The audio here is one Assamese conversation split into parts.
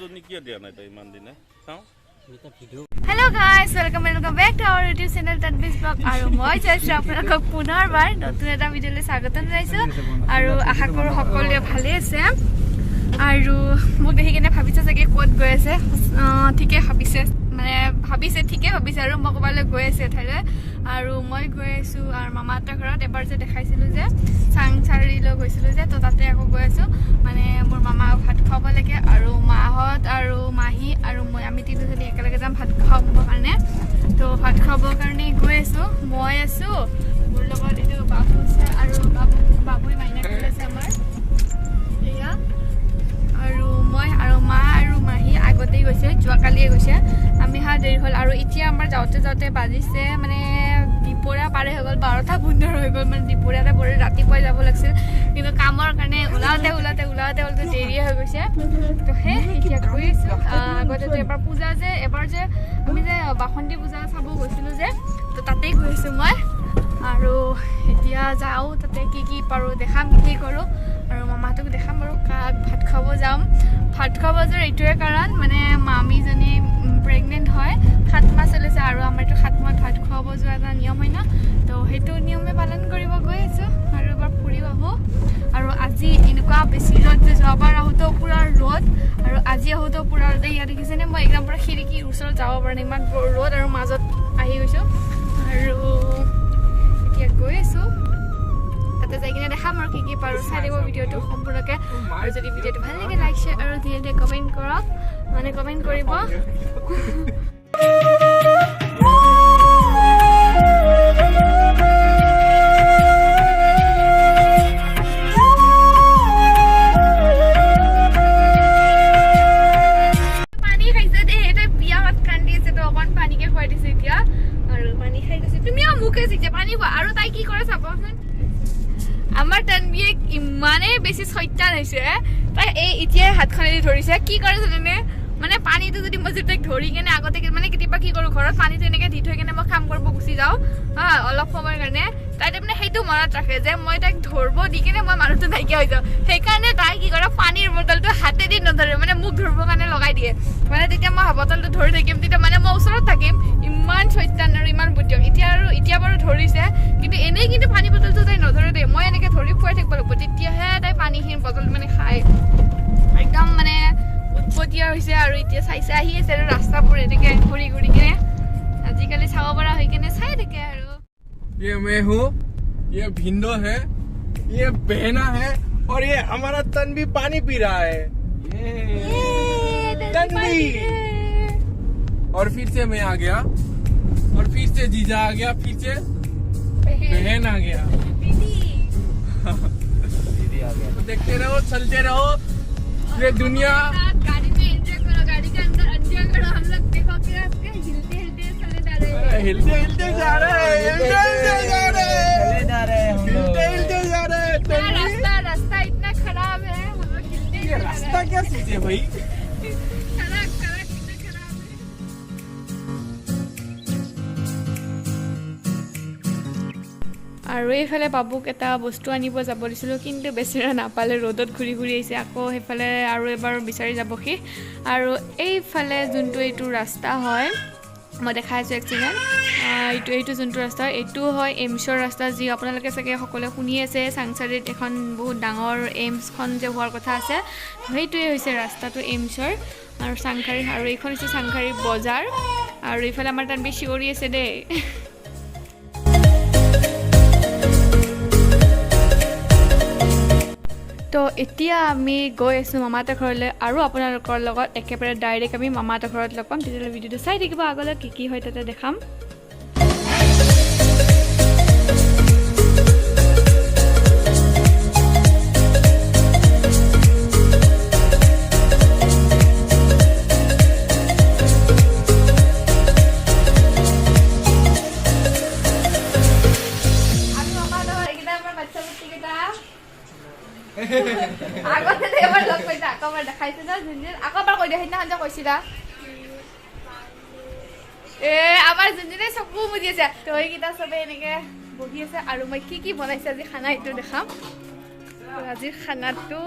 Hello guys, welcome back to our YouTube channel TANVI'Z vlog. Aru moi chaise apnalok punorbar notun eta video le swagotam janaisu aru asha koru hokolre bhale ase aru mo dehi kene bhabise sage kot goi ase thike bhabise mane bhabise thike bhabise aru mo kobale goi ase thale aru moi goi asu ar mama ta ghorat ebar je dekhaisilu je sangchari lo goisilu je to tate ako goi asu mane mor mama bhat khaba lage aru mahot aru mahi aru moi ami tinu jani ekalage jam bhat khaba karone to bhat khaba karone goi asu moi asu mor logot etu babu ase aru babu maina kole ase amar eya aru moi aru ma aru mahi agote goise jua kaliye goise ami ha deri hol aru itia amar jaute bazise mane dipora pare hogol 12 ta 15 hogol mane dipora ta pore rati poi jabo lagse kintu kamor karone ulate olto deri ho goise to he itia goisu agote to ebar puja je ami je bakhonti puja sabo goisilu je to tate goisu moi aru etia jao tate ki paru dekham ki koru aru mama to dekham aru kak bhat khabo jam bhat khabo jor etue karan mane mami jani pregnant hoy 7 মাস চলিছে আৰু আমাৰ তো 7 মাহ ভাত খোৱাব যোৱা এটা নিয়ম হয় না তো হেতু নিয়মে পালন কৰিব গৈ আছো আৰু এবাৰ ফুৰি আহো আৰু আজি এনেকুৱা বেছি ৰ'দ যে যাবাৰ আহোতো পুৰা ৰ'দ আৰু আজি আহোতো পুৰা ৰ'দ ইয়াত দেখিছেনে মই একদম পুৰা খিৰিকীৰ ওচৰত যাব পৰা নাই ইমান ৰ'দ আৰু মাজত আহি গৈছো আৰু এতিয়া গৈ আছো তাতে যাই কিনে দেখাম আৰু কি পাৰো চাই দিব ভিডিঅ'টো সম্পূৰ্ণকে আৰু যদি ভিডিঅ'টো ভাল লাগে লাইক শ্বেয়াৰ আৰু ধীৰে কমেন্ট কৰক মানে কমেন্ট কৰিব আমাৰ তানবিয়ে ইমানে বেছি সত্যা হৈছে তাই এই ইতিয়া হাত খনেদি ধৰিছে কি কৰে জানে মানে পানীটো যদি মই যেটাক ধৰি কেনে আগতে মানে কেতিয়াবা কি কৰো ঘৰত পানীটো এনেকে দি থৈ কেনে মই কাম কৰিব গুচি যাও অলপ সময়ৰ কাৰণে তাই মানে সেইটো মনত ৰাখে যে মই তাক ধৰব দি কেনে মই মানুহটো নাইকিয়া হৈ যাও সেইকাৰণে তাই কি কৰে পানীৰ বটলটো হাতেদি নধৰে মানে মুখ ধৰব কাৰণে লগাই দিয়ে মানে তেতিয়া মই বটলটো ধৰি থাকিম তেতিয়া মানে মই ওচৰত থাকিম ইমান সত্যান আৰু ইমান বুদ্ধিয়ক এতিয়া বাৰু ধৰিছে কিন্তু এনেই কিন্তু পানী বটলটো তাই নধৰে দে মই এনেকে ধৰি খুৱাই থাকিব লাগিব তেতিয়াহে তাই পানীখিনি বটল মানে খায় একদম মানে উৎপতীয়া হৈছে আৰু এতিয়া চাইছে আহি আছে আৰু ৰাস্তাবোৰ এনেকে ঘূৰি কিনে আজিকালি চাব পৰা হৈ কিনে চাই থাকে আৰু ये मैं हूँ ये भिंडो है ये बहना है और ये हमारा तन्वी पानी पी रहा है तन्वी और फिर से मैं आ गया और फिर से जीजा आ गया फिर से बहन आ गया दीदी आ गया तो देखते रहो चलते रहो ये दुनिया गाड़ी में एंजॉय करो गाड़ी के अंदर एंजॉय करो हम लोग देखो कि हिलते चले जा रहे हैं हिलते जा रहे हैं रास्ता इतना खराब है हम लोग हिलते ये रास्ता क्या चीज है भाई আৰু এইফালে বাবুক এটা বস্তু আনিব যাব দিছিলো কিন্তু বেছিৰা নাপালে ৰ'দত ঘূৰি আহিছে আকৌ সেইফালে আৰু এবাৰ বিচাৰি যাব সি আৰু এইফালে যোনটো এইটো ৰাস্তা হয় মই দেখাই আছো এক্সিডেণ্ট এইটো যোনটো ৰাস্তা এইটো হয় এইমছৰ ৰাস্তা যি আপোনালোকে চাগে সকলোৱে শুনি আছে চাংচাৰিত এখন বহুত ডাঙৰ এইমছখন যে হোৱাৰ কথা আছে সেইটোৱে হৈছে ৰাস্তাটো এইমছৰ আৰু চাংখাৰী আৰু এইখন হৈছে চাংখাৰী বজাৰ আৰু এইফালে আমাৰ তাত বেছি চিঞৰি আছে দেই তো এতিয়া আমি গৈ আছোঁ মামাহঁতৰ ঘৰলৈ আৰু আপোনালোকৰ লগত একেবাৰে ডাইৰেক্ট আমি মামাহঁতৰ ঘৰত লগ পাম তেতিয়াহ'লে ভিডিঅ'টো চাই থাকিব আগলৈ কি হয় তাতে দেখাম আগতে এবাৰ লগ পাইছা আকবাৰ দেখাইছে না জুনজিন আকবাৰ কৈ দে সেইদিনাখন যে কৈছিলা আমাৰ জুনজিনে চকু মুদি আছে তো এইকেইটা চবে এনেকে বহি আছে আৰু মই কি বনাইছে আজি খানা এইটো দেখাম আজিৰ খানাটো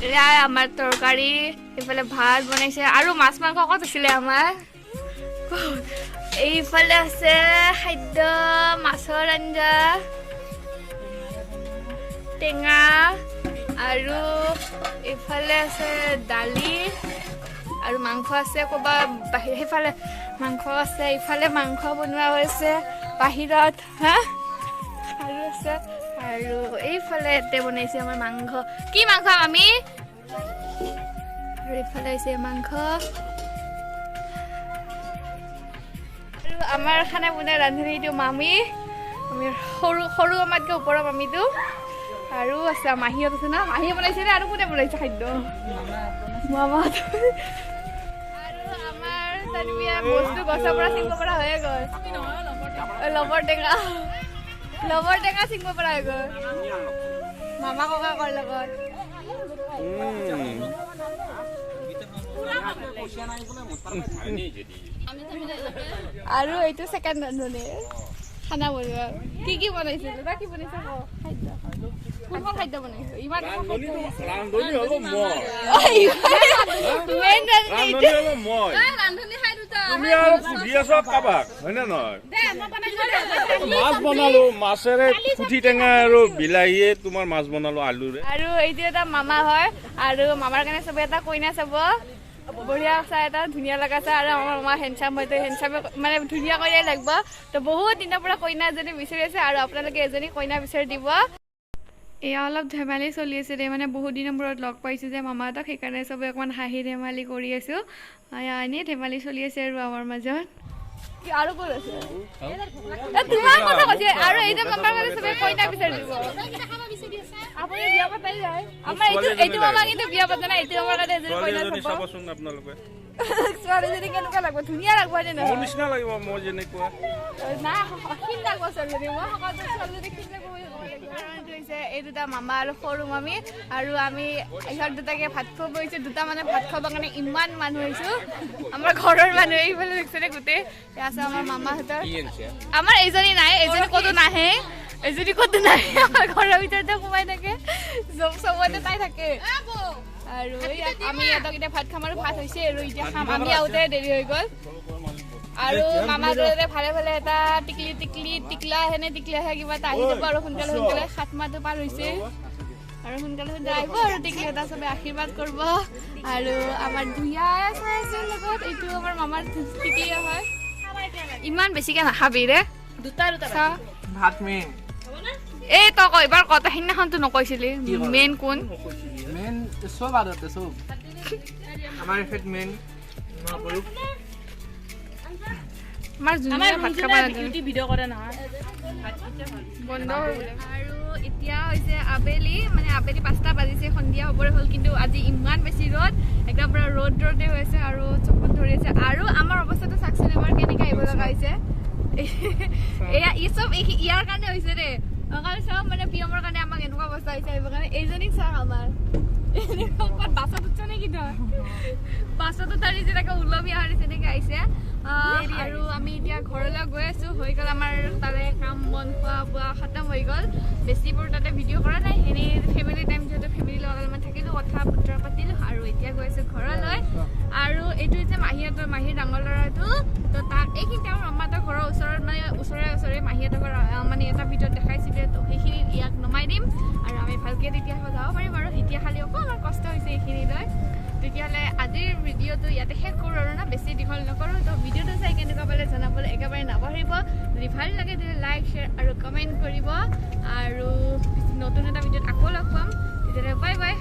এয়া আমাৰ তৰকাৰী এইফালে ভাত বনাইছে আৰু মাছ মাংস ক'ত আছিলে আমাৰ এইফালে আছে খাদ্য মাছৰ আঞ্জা টেঙা আৰু এইফালে আছে দালি আৰু মাংস আছে ক'বা বাহিৰ সেইফালে মাংস আছে ইফালে মাংস বনোৱা হৈছে বাহিৰত হা আৰু আছে আৰু এইফালে এতে বনাইছে আমাৰ মাংস কি মাংস আমি আৰু এইফালে আছে মাংস আৰু আমাৰ খানা বনাই ৰান্ধনীটো মামী আমি সৰু সৰু আমাতকৈ ওপৰৰ মামীটো আৰু আছে মাহীহঁত আছে না মাহীয়ে বনাইছে নে আৰু কোনে বনাইছে খাদ্য মামা আৰু আমাৰ তানবিয়া বস্তু গছৰ পৰা ছিঙিব পৰা হৈয়ে গ'ল লবৰ টেঙা ছিঙিব পৰা হৈ গ'ল মামা ককাকৰ লগত আৰু এইটো ছেকেণ্ড ৰান্ধনী খানা বনোৱা কি বনাইছে দাদা কি বনাইছে খাদ্য কোনখন খাদ্য বনাইছে ইমান ৰান্ধনী হ'ব মই মেইন ৰান্ধনী হ'ব মই তুমি আৰু সুধি আছ কাবাক হয়নে নহয় মাছ বনালো মাছেৰে পুঠি টেঙা আৰু বিলাহীয়ে তোমাৰ মাছ বনালো আলুৰে আৰু এইটো এটা মামা হয় আৰু মামাৰ কাৰণে চবে এটা কইনা চাব বঢ়িয়া চাই এটা ধুনীয়া লগা চাই আৰু আমাৰ মামা হেণ্ডচাম হয়তো হেণ্ডচামে মানে ধুনীয়া কইনাই লাগিব তো বহুত দিনৰ পৰা কইনা এজনী বিচাৰি আছে আৰু আপোনালোকে এজনী কইনা বিচাৰি দিব এয়া অলপ ধেমালি চলি আছে দে মানে বহুত দিনৰ মূৰত লগ পাইছোঁ যে মামাহঁতক সেইকাৰণে চবে অকণমান হাঁহি ধেমালি কৰি আছোঁ এনেই ধেমালি চলি আছে আৰু আমাৰ মাজত আৰু ক'ত আছে তোমাৰ কথা কৈছে আৰু এই যে মামাৰ কাৰণে চবে কইনা বিচাৰি দিব আপুনি বিয়া পাতাই যায় আমাৰ এইটো মামা কিন্তু বিয়া পাতা নাই এইটো মামাৰ কাৰণে এজনী কইনা চাবচোন আপোনালোকে ছোৱালীজনী কেনেকুৱা লাগিব ধুনীয়া লাগিব যে মোৰ নিচিনা লাগিব মই যেনেকুৱা নাই ক্ষীণ লাগিব ছোৱালীজনী মই সকলো ছোৱালীজনী ক্ষীণ লাগিব এই দুটা মামা আৰু সৰু মামী আৰু আমি ইহঁত দুটাকে ভাত খুৱাব গৈছোঁ দুটা মানে ভাত খাব কাৰণে ইমান মানুহ হৈছোঁ আমাৰ ঘৰৰ মানুহ এইফালে দেখিছেনে গোটেই আছে আমাৰ মামাহঁতৰ আমাৰ এইজনী নাই এইজনী ক'তো নাহে এইজনী ক'তো নাহে আমাৰ ঘৰৰ ভিতৰতে সোমাই থাকে চবতে তাই থাকে আৰু আমি ইহঁতক এতিয়া ভাত খাম আৰু ভাত হৈছে আৰু এতিয়া খাম আমি আহোঁতে দেৰি হৈ গ'ল আৰু মামাহঁতে ভালে ভালে এটা টিকলা আহে কিবা এটা আহি যাব আৰু সোনকালে 7 মাহটো পাৰ হৈছে আৰু সোনকালে আহিব আৰু টিকলি এটা চবে আশীৰ্বাদ কৰিব আৰু আমাৰ ধুনীয়া চাইছে লগত এইটো আমাৰ মামাৰ টিকলি হয় ইমান বেছিকে নাখাবি ৰে দুটা ভাত মেইন এই তই কয়বাৰ কথা সিদিনাখনতো নকৈছিলি মেইন কোন মেইন চব আদতে চব আমাৰ এফেক্ট মেইন নকৰো আমাৰ জুনিয়া ভাত খাব লাগে ভিডিঅ কৰে নহয় বন্ধ আৰু এতিয়া হৈছে আবেলি মানে আবেলি 5টা বাজিছে সন্ধিয়া হ'বৰে হ'ল কিন্তু আজি ইমান বেছি ৰ'দ একদম পুৰা ৰ'দে হৈছে আৰু চকুত ধৰি আছে আৰু আমাৰ অৱস্থাটো চাকচোন এবাৰ কেনেকৈ আহিব লগা হৈছে এয়া ই চব ইয়াৰ কাৰণে হৈছে দে অকল চব মানে পিয়মৰ কাৰণে আমাক এনেকুৱা অৱস্থা হৈছে আহিবৰ কাৰণে এইজনীক চাওক আমাৰ বাছত উঠছে নেকি তই বাছত উঠাৰি যেনেকৈ ওলমি অহাৰ তেনেকৈ আহিছে আৰু আমি এতিয়া ঘৰলৈ গৈ আছোঁ হৈ গ'ল আমাৰ তাৰে কাম বন খোৱা বোৱা খতম হৈ গ'ল বেছিবোৰ তাতে ভিডিঅ' কৰা নাই এনেই ফেমিলি টাইম যিহেতু ফেমিলিৰ লগত অলপমান থাকিলোঁ কথা বতৰা পাতিলোঁ আৰু এতিয়া গৈ আছোঁ ঘৰলৈ আৰু এইটো হৈছে মাহীৰ ডাঙৰ ল'ৰাটো তো তাক এইখিনিতে আমাৰ মামাহঁতৰ ঘৰৰ ওচৰত মানে ওচৰে মাহীহঁতৰ ঘৰ মানে এটা ভিডিঅ'ত দেখাইছিলে তো সেইখিনি ইয়াক নমাই দিম আৰু আমি ভালকৈ তেতিয়া যাব পাৰিম আৰু এতিয়া খালি অকণমান কষ্ট হৈছে এইখিনিলৈ তেতিয়াহ'লে আজিৰ ভিডিঅ'টো ইয়াতে শেষ কৰোঁ আৰু না বেছি দীঘল নকৰোঁ তো ভিডিঅ'টো চাই কেনেকুৱা পালে জনাবলৈ একেবাৰে নাপাহৰিব যদি ভাল লাগে তেতিয়া লাইক শ্বেয়াৰ আৰু কমেণ্ট কৰিব আৰু নতুন এটা ভিডিঅ'ত আকৌ লগ পাম তেতিয়াহ'লে বাই বাই